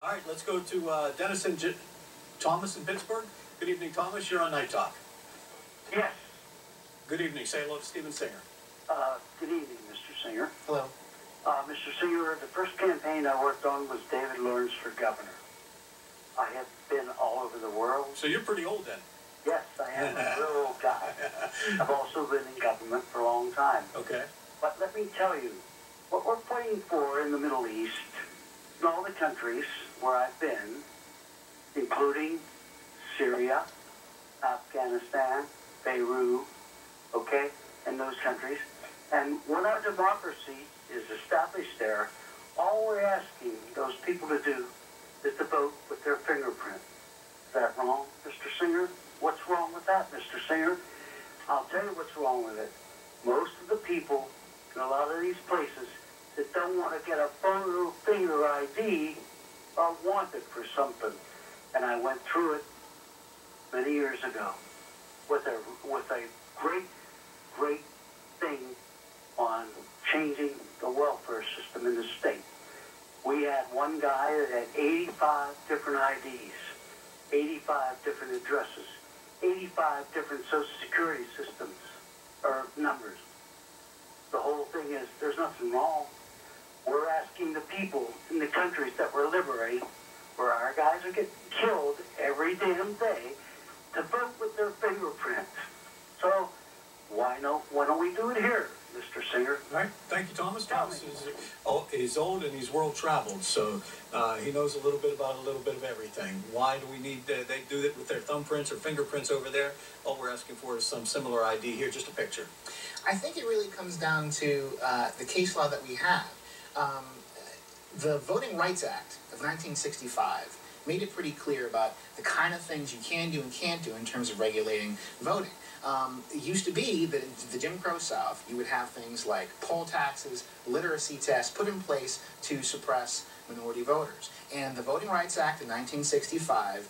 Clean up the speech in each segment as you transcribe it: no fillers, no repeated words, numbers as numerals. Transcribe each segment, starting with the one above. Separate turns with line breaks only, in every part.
All right, let's go to Thomas in Pittsburgh. Good evening, Thomas. You're on Night Talk.
Yes.
Good evening. Say hello to Steven Singer.
Good evening, Mr. Singer.
Hello.
Mr. Singer, the first campaign I worked on was David Lawrence for governor. I have been all over the world.
So you're pretty old then?
Yes, I am a real old guy. I've also been in government for a long time.
Okay.
But let me tell you, what we're fighting for in the Middle East, in all the countries where I've been, including Syria, Afghanistan, Beirut, okay, and those countries. And when our democracy is established there, all we're asking those people to do is to vote with their fingerprint. Is that wrong, Mr. Singer? What's wrong with that, Mr. Singer? I'll tell you what's wrong with it. Most of the people in a lot of these places that don't want to get a photo finger ID are wanted for something. And I went through it many years ago with a great thing on changing the welfare system in the state. We had one guy that had 85 different IDs, 85 different addresses, 85 different Social Security systems or numbers. The whole thing is there's nothing wrong. We're asking the people in the countries that we're liberating, where our guys are getting killed every damn day, to vote with their fingerprint. So why don't we do it here, Mr. Singer?
All right. Thank you, Thomas. Thomas is old and he's world traveled, so he knows a little bit about a little bit of everything. Why do we need they do it with their thumbprints or fingerprints over there? All we're asking for is some similar ID here, just a picture.
I think it really comes down to the case law that we have. The Voting Rights Act of 1965 made it pretty clear about the kind of things you can do and can't do in terms of regulating voting. It used to be that in the Jim Crow South, you would have things like poll taxes, literacy tests put in place to suppress minority voters. And the Voting Rights Act of 1965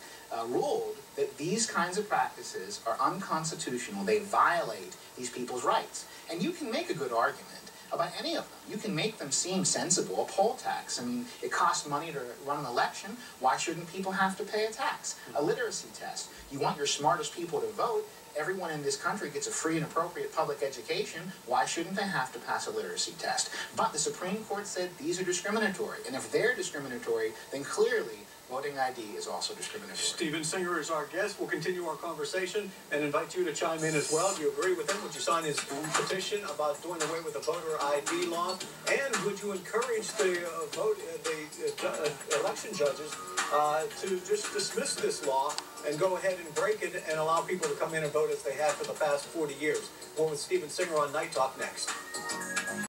ruled that these kinds of practices are unconstitutional. They violate these people's rights. And you can make a good argument about any of them. You can make them seem sensible. A poll tax, I mean, it costs money to run an election. Why shouldn't people have to pay a tax? A literacy test. You want your smartest people to vote. Everyone in this country gets a free and appropriate public education. Why shouldn't they have to pass a literacy test? But the Supreme Court said these are discriminatory. And if they're discriminatory, then clearly voting ID is also discriminatory.
Steven Singer is our guest. We'll continue our conversation and invite you to chime in as well. Do you agree with him? Would you sign his petition about doing away with the voter ID laws? And would you encourage the election judges to just dismiss this law and go ahead and break it and allow people to come in and vote as they have for the past 40 years? More with Steven Singer on Night Talk next.